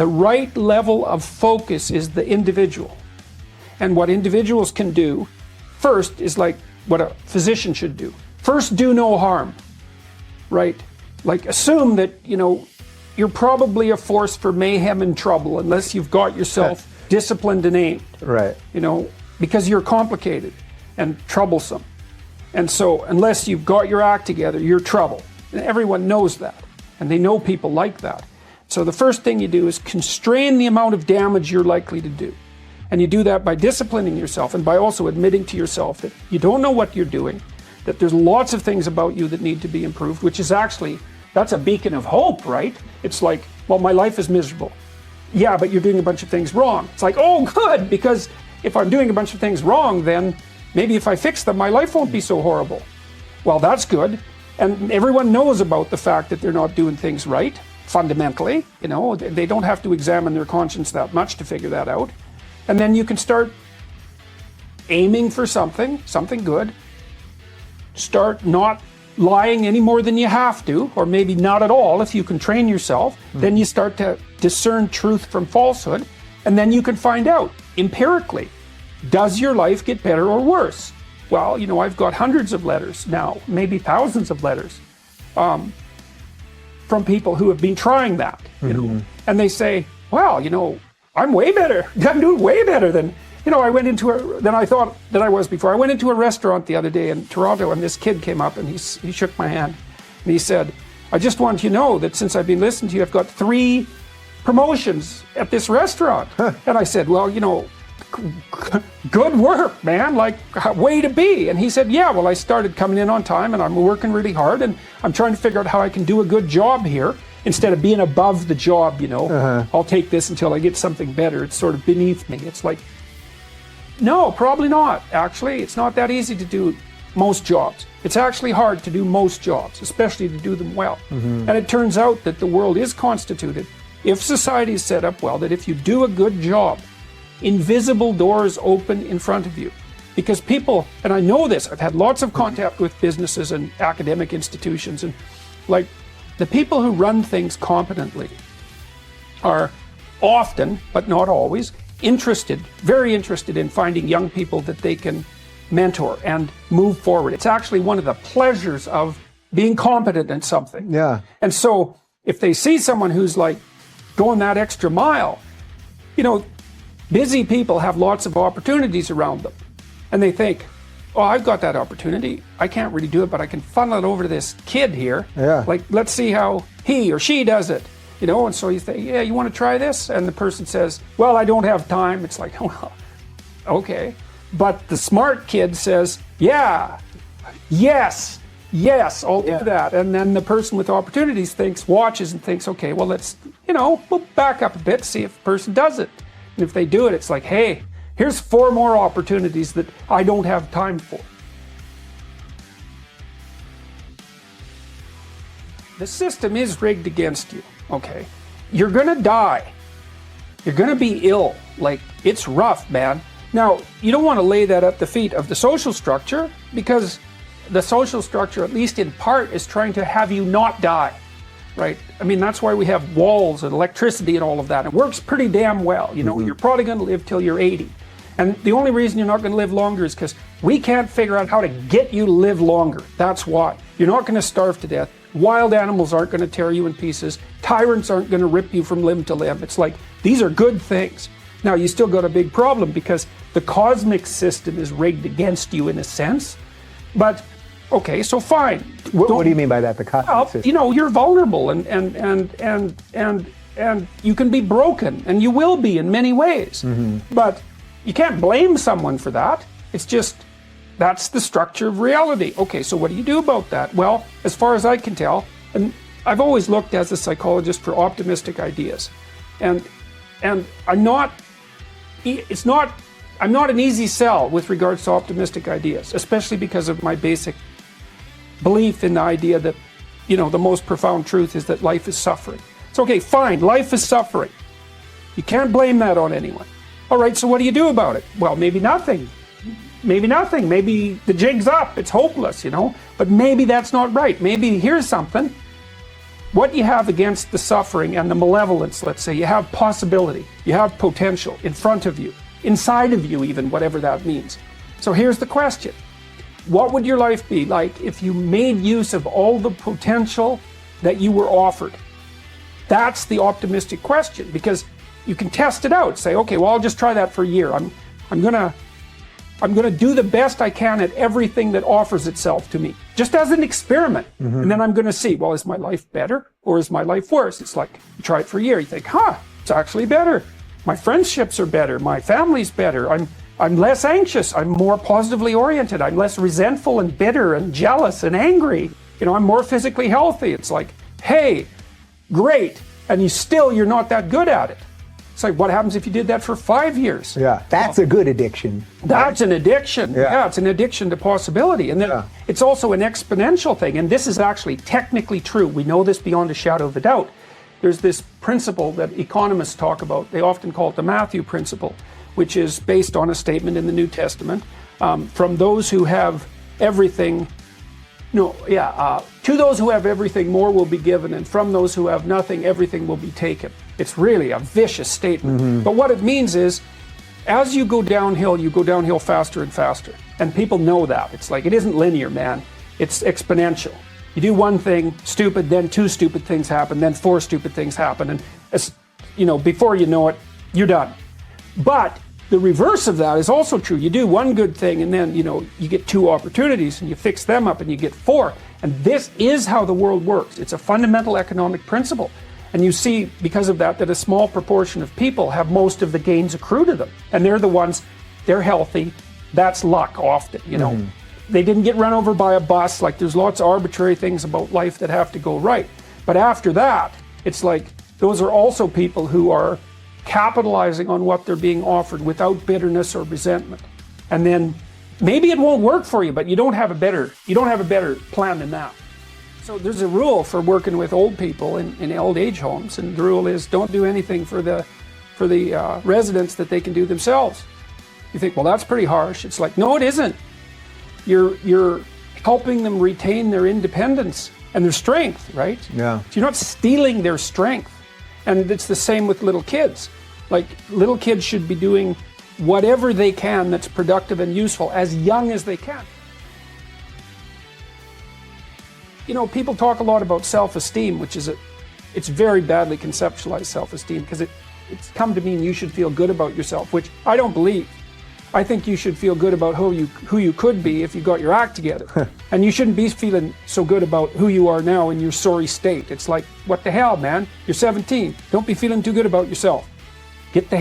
The right level of focus is the individual. And what individuals can do first is like what a physician should do. First, do no harm, right? Like assume that, you're probably a force for mayhem and trouble unless you've got yourself disciplined and aimed. Right. Because you're complicated and troublesome. And so unless you've got your act together, you're trouble. And everyone knows that. And they know people like that. So the first thing you do is constrain the amount of damage you're likely to do. And you do that by disciplining yourself and by also admitting to yourself that you don't know what you're doing, that there's lots of things about you that need to be improved, which is actually, that's a beacon of hope, right? It's like, well, my life is miserable. Yeah, but you're doing a bunch of things wrong. It's like, oh, good, because if I'm doing a bunch of things wrong, then maybe if I fix them, my life won't be so horrible. Well, that's good. And everyone knows about the fact that they're not doing things right, fundamentally. They don't have to examine their conscience that much to figure that out. And then you can start aiming for something good. Start not lying any more than you have to, or maybe not at all if you can train yourself. Then you start to discern truth from falsehood, and then you can find out empirically, does your life get better or worse? Well, I've got hundreds of letters now, maybe thousands of letters from people who have been trying that, and they say, well, I'm way better. I'm doing way better than than I thought that I was before. I went into a restaurant the other day in Toronto, and this kid came up and he shook my hand and he said, I just want you to know that since I've been listening to you, I've got 3 promotions at this restaurant. And I said, well, good work, man, like way to be. And he said, yeah, well, I started coming in on time and I'm working really hard and I'm trying to figure out how I can do a good job here instead of being above the job, I'll take this until I get something better. It's sort of beneath me. It's like, no, probably not. Actually, it's not that easy to do most jobs. It's actually hard to do most jobs, especially to do them well. And it turns out that the world is constituted, if society is set up well, that if you do a good job, invisible doors open in front of you. Because people, and I know this, I've had lots of contact with businesses and academic institutions, and like the people who run things competently are often, but not always, very interested in finding young people that they can mentor and move forward. It's actually one of the pleasures of being competent in something. Yeah. And so if they see someone who's like going that extra mile, busy people have lots of opportunities around them. And they think, oh, I've got that opportunity. I can't really do it, but I can funnel it over to this kid here. Yeah. Like, let's see how he or she does it. And so you think, yeah, you want to try this? And the person says, well, I don't have time. It's like, well, okay. But the smart kid says, yeah, yes, I'll do that. And then the person with opportunities watches and thinks, okay, well, let's, we'll back up a bit, see if the person does it. And if they do it, it's like, hey, here's 4 more opportunities that I don't have time for. The system is rigged against you, okay? You're gonna die. You're gonna be ill. Like, it's rough, man. Now, you don't want to lay that at the feet of the social structure, because the social structure, at least in part, is trying to have you not die, right? I mean, that's why we have walls and electricity and all of that. It works pretty damn well. You're probably going to live till you're 80. And the only reason you're not going to live longer is because we can't figure out how to get you to live longer. That's why. You're not going to starve to death. Wild animals aren't going to tear you in pieces. Tyrants aren't going to rip you from limb to limb. It's like, these are good things. Now, you still got a big problem because the cosmic system is rigged against you in a sense. But, okay, so fine. What do you mean by that, the cosmic system? You're vulnerable and you can be broken, and you will be in many ways. But you can't blame someone for that. It's just, that's the structure of reality. Okay, so what do you do about that? Well, as far as I can tell, and I've always looked as a psychologist for optimistic ideas. And I'm not an easy sell with regards to optimistic ideas, especially because of my basic belief in the idea that, the most profound truth is that life is suffering. It's okay, fine, life is suffering. You can't blame that on anyone. All right, so what do you do about it? Well, maybe nothing. Maybe nothing. Maybe the jig's up. It's hopeless, But maybe that's not right. Maybe here's something. what you have against the suffering and the malevolence, let's say, you have possibility, you have potential in front of you, inside of you even, whatever that means. So here's the question. What would your life be like if you made use of all the potential that you were offered? That's the optimistic question, because you can test it out. Say, okay, well, I'll just try that for a year. I'm gonna do the best I can at everything that offers itself to me, just as an experiment. And then I'm gonna see, well, is my life better or is my life worse? It's like, you try it for a year, you think, it's actually better. My friendships are better, my family's better, I'm less anxious, I'm more positively oriented, I'm less resentful and bitter and jealous and angry. I'm more physically healthy. It's like, hey, great, and you're not that good at it. It's like, what happens if you did that for 5 years? Yeah, that's a good addiction. That's an addiction. Yeah, it's an addiction to possibility. And then it's also an exponential thing. And this is actually technically true. We know this beyond a shadow of a doubt. There's this principle that economists talk about. They often call it the Matthew principle, which is based on a statement in the New Testament. From those who have everything, to those who have everything, more will be given, and from those who have nothing, everything will be taken. It's really a vicious statement. But what it means is, as you go downhill faster and faster. And people know that. It's like, it isn't linear, man. It's exponential. You do one thing stupid, then 2 stupid things happen, then 4 stupid things happen. And, before you know it, you're done. But the reverse of that is also true. You do one good thing, and then, you get 2 opportunities, and you fix them up, and you get 4. And this is how the world works. It's a fundamental economic principle. And you see, because of that a small proportion of people have most of the gains accrue to them. And they're the ones, they're healthy. That's luck often, They didn't get run over by a bus. Like, there's lots of arbitrary things about life that have to go right. But after that, it's like, those are also people who are capitalizing on what they're being offered without bitterness or resentment. And then maybe it won't work for you, but you don't have a better plan than that. So there's a rule for working with old people in old age homes, and the rule is, don't do anything for the residents that they can do themselves. You think, well, that's pretty harsh. It's like, no, it isn't. You're helping them retain their independence and their strength, right? Yeah. So you're not stealing their strength. And it's the same with little kids. Like, little kids should be doing whatever they can that's productive and useful as young as they can. People talk a lot about self-esteem, which is it's very badly conceptualized self-esteem, because it's come to mean you should feel good about yourself, which I don't believe. I think you should feel good about who you could be if you got your act together. And you shouldn't be feeling so good about who you are now in your sorry state. It's like, what the hell, man? You're 17. Don't be feeling too good about yourself. Get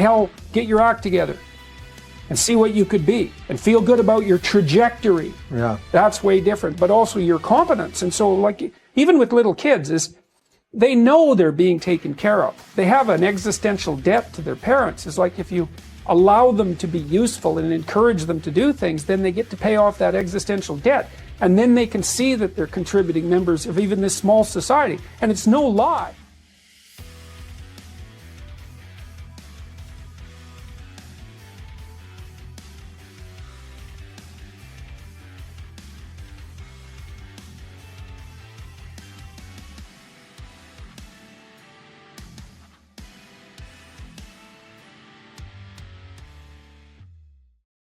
your act together and see what you could be, and feel good about your trajectory. Yeah. That's way different, but also your competence. And so, like, even with little kids, they know they're being taken care of. They have an existential debt to their parents. It's like, if you allow them to be useful and encourage them to do things, then they get to pay off that existential debt. And then they can see that they're contributing members of even this small society. And it's no lie.